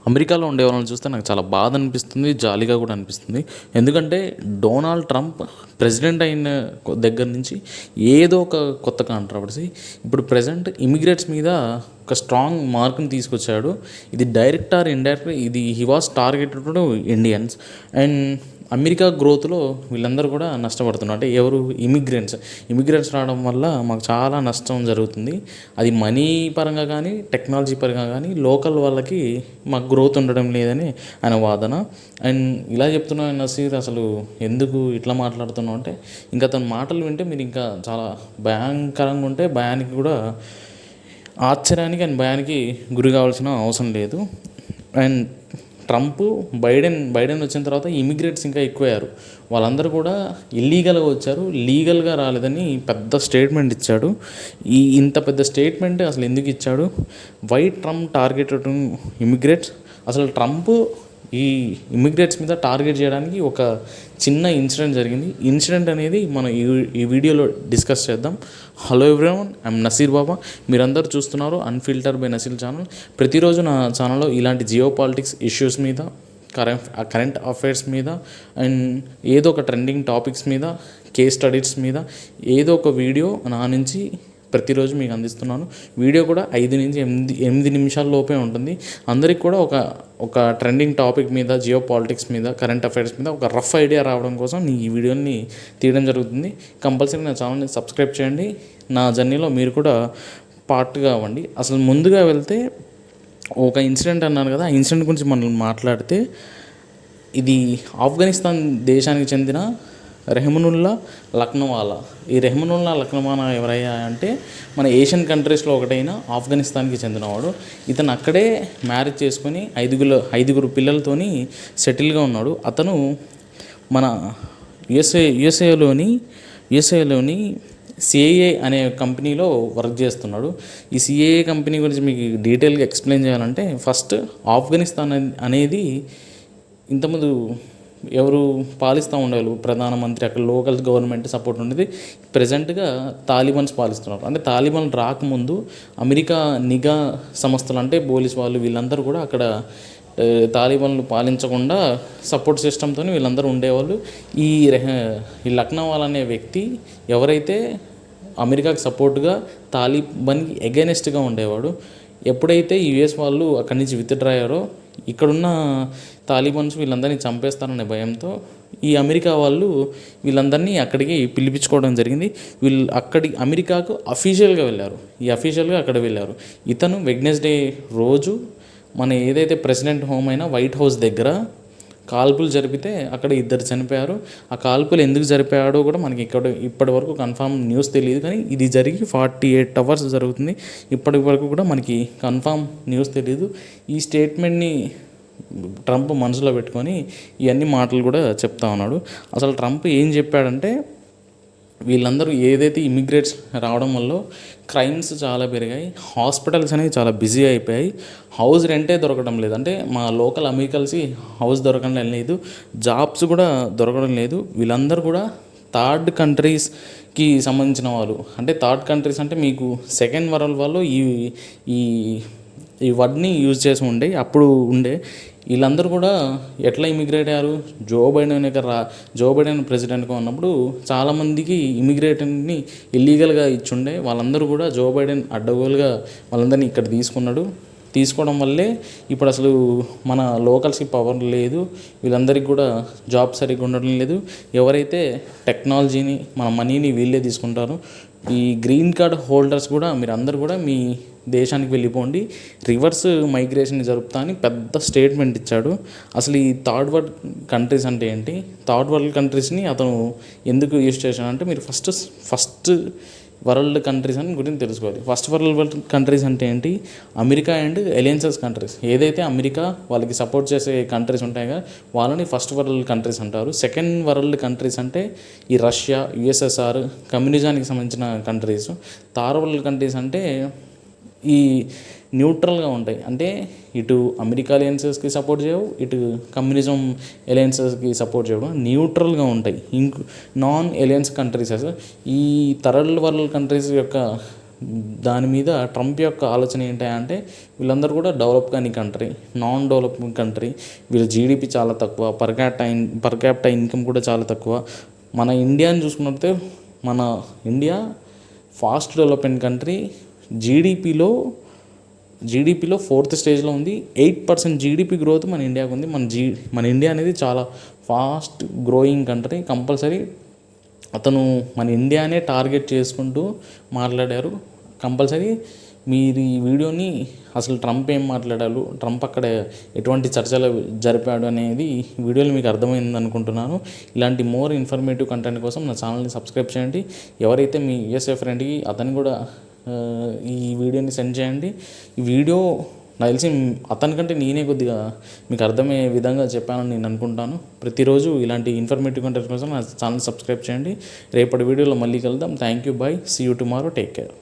అమెరికాలో ఉండే వాళ్ళని చూస్తే నాకు చాలా బాధ అనిపిస్తుంది, జాలీగా కూడా అనిపిస్తుంది. ఎందుకంటే డొనాల్డ్ ట్రంప్ ప్రెసిడెంట్ అయిన దగ్గర నుంచి ఏదో ఒక కొత్త కాంట్రవర్సీ ఇప్పుడు ప్రజెంట్ ఇమిగ్రేట్స్ మీద ఒక స్ట్రాంగ్ మార్క్ని తీసుకొచ్చాడు. ఇది డైరెక్ట్ ఆర్ ఇండైరెక్ట్, ఇది he was targeted to Indians. And America గ్రోత్లో వీళ్ళందరూ కూడా నష్టపడుతున్నారు. అంటే ఎవరు? ఇమిగ్రెంట్స్ రావడం వల్ల మాకు చాలా నష్టం జరుగుతుంది. అది మనీ పరంగా కానీ టెక్నాలజీ పరంగా కానీ లోకల్ వాళ్ళకి మాకు గ్రోత్ ఉండడం లేదని ఆయన వాదన. అండ్ ఇలా చెప్తున్నా నసీర్, అసలు ఎందుకు ఇట్లా మాట్లాడుతున్నావు అంటే, ఇంకా తన మాటలు వింటే మీరు ఇంకా చాలా భయంకరంగా ఉంటే భయానికి కూడా ఆశ్చర్యానికి అండ్ భయానికి గురి కావాల్సిన అవసరం లేదు. అండ్ ట్రంప్ బైడెన్ వచ్చిన తర్వాత ఇమిగ్రేట్స్ ఇంకా ఎక్కువయ్యారు. వాళ్ళందరూ కూడా ఇల్లీగల్గా వచ్చారు, లీగల్గా రాలేదని పెద్ద స్టేట్మెంట్ ఇచ్చాడు. ఇంత పెద్ద స్టేట్మెంట్ అసలు ఎందుకు ఇచ్చాడు? Why Trump targeted immigrates? అసలు ట్రంప్ ఈ ఇమిగ్రేట్స్ మీద టార్గెట్ చేయడానికి ఒక చిన్న ఇన్సిడెంట్ జరిగింది. ఇన్సిడెంట్ అనేది మనం ఈ వీడియోలో డిస్కస్ చేద్దాం. హలో ఎవ్రీవన్, ఐఎమ్ నసీర్ బాబా. మీరందరూ చూస్తున్నారు అన్ఫిల్టర్ బై నసీర్ ఛానల్. ప్రతిరోజు నా ఛానల్లో ఇలాంటి జియో పాలిటిక్స్ ఇష్యూస్ మీద, కరెంట్ అఫైర్స్ మీద, అండ్ ఏదో ఒక ట్రెండింగ్ టాపిక్స్ మీద, కేస్ స్టడీస్ మీద ఏదో ఒక వీడియో నా నుంచి ప్రతిరోజు మీకు అందిస్తున్నాను. వీడియో కూడా 5 నుంచి 8 నిమిషాల లోపే ఉంటుంది. అందరికి కూడా ఒక ట్రెండింగ్ టాపిక్ మీద, జియో పాలిటిక్స్ మీద, కరెంట్ అఫైర్స్ మీద ఒక రఫ్ ఐడియా రావడం కోసం ఈ వీడియోని తీయడం జరుగుతుంది. కంపల్సరీ నా ఛానల్ని సబ్స్క్రైబ్ చేయండి. నా జర్నీలో మీరు కూడా పార్ట్గా అవ్వండి. అసలు ముందుగా వెళ్తే ఒక ఇన్సిడెంట్ అన్నాను కదా, ఆ ఇన్సిడెంట్ గురించి మనం మాట్లాడితే, ఇది ఆఫ్ఘనిస్తాన్ దేశానికి చెందిన రెహమానుల్లా లక్నోవాలా. ఈ రెహమానుల్లా లక్నోవాలా ఎవరయ్యా అంటే, మన ఏషియన్ కంట్రీస్లో ఒకటైన ఆఫ్ఘనిస్తాన్కి చెందినవాడు. ఇతను అక్కడే మ్యారేజ్ చేసుకొని 5 పిల్లలతోని సెటిల్గా ఉన్నాడు. అతను మన యుఎస్ఏలోని సిఐఏ అనే కంపెనీలో వర్క్ చేస్తున్నాడు. ఈ సిఐఏ కంపెనీ గురించి మీకు డీటెయిల్గా ఎక్స్ప్లెయిన్ చేయాలంటే, ఫస్ట్ ఆఫ్ఘనిస్తాన్ అనేది ఇంతకుముందు ఎవరు పాలిస్తూ ఉండేవాళ్ళు? ప్రధానమంత్రి, అక్కడ లోకల్ గవర్నమెంట్ సపోర్ట్ ఉండేది. ప్రజెంట్గా తాలిబాన్స్ పాలిస్తున్నారు. అంటే తాలిబాన్ రాకముందు అమెరికా నిఘా సంస్థలు, అంటే పోలీస్ వాళ్ళు, వీళ్ళందరూ కూడా అక్కడ తాలిబాన్లు పాలించకుండా సపోర్ట్ సిస్టమ్తో వీళ్ళందరూ ఉండేవాళ్ళు. ఈ లక్నోవాలా అనే వ్యక్తి ఎవరైతే అమెరికాకి సపోర్ట్గా తాలిబాన్కి ఎగైనెస్ట్గా ఉండేవాడు. ఎప్పుడైతే యుఎస్ వాళ్ళు అక్కడి నుంచి విత్డ్రా అయ్యారో, ఇక్కడున్న తాలిబాన్స్ వీళ్ళందరినీ చంపేస్తారనే భయంతో ఈ అమెరికా వాళ్ళు వీళ్ళందరినీ అక్కడికి పిలిపించుకోవడం జరిగింది. అమెరికాకు అఫీషియల్గా వెళ్ళారు. అక్కడ వెళ్ళారు. ఇతను వెడ్నెస్డే రోజు మన ఏదైతే ప్రెసిడెంట్ హోమ్ అయినా వైట్ హౌస్ దగ్గర కాల్పులు జరిపితే అక్కడ 2 చనిపోయారు. ఆ కాల్పులు ఎందుకు జరిపాడో కూడా మనకి ఇప్పటి వరకు కన్ఫామ్ న్యూస్ తెలియదు. కానీ ఇది జరిగి 48 అవర్స్ జరుగుతుంది. ఇప్పటి వరకు కూడా మనకి కన్ఫామ్ న్యూస్ తెలియదు. ఈ స్టేట్మెంట్ని ట్రంప్ మనసులో పెట్టుకొని ఇవన్నీ మాటలు కూడా చెప్తా ఉన్నాడు. అసలు ట్రంప్ ఏం చెప్పాడంటే, వీళ్ళందరూ ఏదైతే ఇమిగ్రేట్స్ రావడం వల్ల క్రైమ్స్ చాలా పెరిగాయి, హాస్పిటల్స్ అనేవి చాలా బిజీ అయిపోయాయి, హౌస్ రెంటే దొరకడం లేదు. అంటే మా లోకల్ అమెరికన్స్కి హౌస్ దొరకడం లేదు, జాబ్స్ కూడా దొరకడం లేదు. వీళ్ళందరూ కూడా థర్డ్ కంట్రీస్కి సంబంధించిన వాళ్ళు. అంటే థర్డ్ కంట్రీస్ అంటే మీకు సెకండ్ వరల్డ్ వాళ్ళు ఈ వర్డ్ని యూజ్ చేసి అప్పుడు వీళ్ళందరూ కూడా ఎట్లా ఇమిగ్రేట్ అయ్యారు? జో బైడెన్ ప్రెసిడెంట్గా ఉన్నప్పుడు చాలామందికి ఇమిగ్రేట్ని ఇల్లీగల్గా ఇచ్చుండే. వాళ్ళందరూ కూడా జో బైడెన్ అడ్డగోలుగా వాళ్ళందరినీ ఇక్కడ తీసుకోవడం వల్లే ఇప్పుడు అసలు మన లోకల్స్కి పవర్ లేదు, వీళ్ళందరికీ కూడా జాబ్ సరిగ్గా ఉండడం లేదు. ఎవరైతే టెక్నాలజీని, మన మనీని వీళ్ళే తీసుకుంటారు. ఈ గ్రీన్ కార్డ్ హోల్డర్స్ కూడా మీరు అందరూ కూడా మీ దేశానికి వెళ్ళిపోండి, రివర్స్ మైగ్రేషన్ జరుపుతా అని పెద్ద స్టేట్మెంట్ ఇచ్చాడు. అసలు ఈ థర్డ్ వరల్డ్ కంట్రీస్ అంటే ఏంటి? థర్డ్ వరల్డ్ కంట్రీస్ని అతను ఎందుకు యూజ్ చేశాడంటే, మీరు ఫస్ట్ వరల్డ్ కంట్రీస్ అని గురించి తెలుసుకోవాలి. ఫస్ట్ వరల్డ్ కంట్రీస్ అంటే ఏంటి? America and alliances countries. ఏదైతే అమెరికా వాళ్ళకి సపోర్ట్ చేసే కంట్రీస్ ఉంటాయి కదా, వాళ్ళని ఫస్ట్ వరల్డ్ కంట్రీస్ అంటారు. సెకండ్ వరల్డ్ కంట్రీస్ అంటే ఈ రష్యా, యుఎస్ఎస్ఆర్, కమ్యూనిజానికి సంబంధించిన కంట్రీస్. థర్డ్ వరల్డ్ కంట్రీస్ అంటే ఈ న్యూట్రల్గా ఉంటాయి. అంటే ఇటు అమెరికా అలయన్సెస్కి సపోర్ట్ చేయవు, ఇటు కమ్యూనిజం అలయన్సెస్కి సపోర్ట్ చేయడం, న్యూట్రల్గా ఉంటాయి. Non alliance countries. ఈ థర్డ్ వరల్డ్ కంట్రీస్ యొక్క దాని మీద ట్రంప్ యొక్క ఆలోచన ఏంటంటే వీళ్ళందరూ కూడా డెవలప్ కాని కంట్రీ, నాన్ డెవలపింగ్ కంట్రీ, వీళ్ళ జీడిపి చాలా తక్కువ, పర్ క్యాపిటల్ ఇన్కమ్ కూడా చాలా తక్కువ. మన ఇండియాని చూసుకున్నట్లయితే మన ఇండియా ఫాస్ట్ డెవలపింగ్ కంట్రీ, జీడిపిలో 4th స్టేజ్లో ఉంది. 8% జీడిపి గ్రోత్ మన ఇండియాకు ఉంది. మన ఇండియా అనేది చాలా ఫాస్ట్ గ్రోయింగ్ కంట్రీ. కంపల్సరీ అతను మన ఇండియానే టార్గెట్ చేసుకుంటూ మాట్లాడారు. కంపల్సరీ మీరు ఈ వీడియోని అసలు ట్రంప్ ఏం మాట్లాడారు, ట్రంప్ అక్కడ ఎటువంటి చర్చలు జరిపాడు అనేది వీడియోలో మీకు అర్థమైంది అనుకుంటున్నాను. ఇలాంటి మోర్ ఇన్ఫర్మేటివ్ కంటెంట్ కోసం నా ఛానల్ని సబ్స్క్రైబ్ చేయండి. ఎవరైతే మీ యూఎస్ఏ ఫ్రెండ్కి అతను కూడా ఈ వీడియోని సెండ్ చేయండి. ఈ వీడియో నాకు తెలిసి అతనికంటే నేనే కొద్దిగా మీకు అర్థమయ్యే విధంగా చెప్పానని నేను అనుకుంటాను. ప్రతిరోజు ఇలాంటి ఇన్ఫర్మేటివ్ కంటెంట్ కోసం నా ఛానల్ సబ్స్క్రైబ్ చేయండి. రేపటి వీడియోలో మళ్ళీ కలుద్దాం. Thank you, bye, see you tomorrow, take care.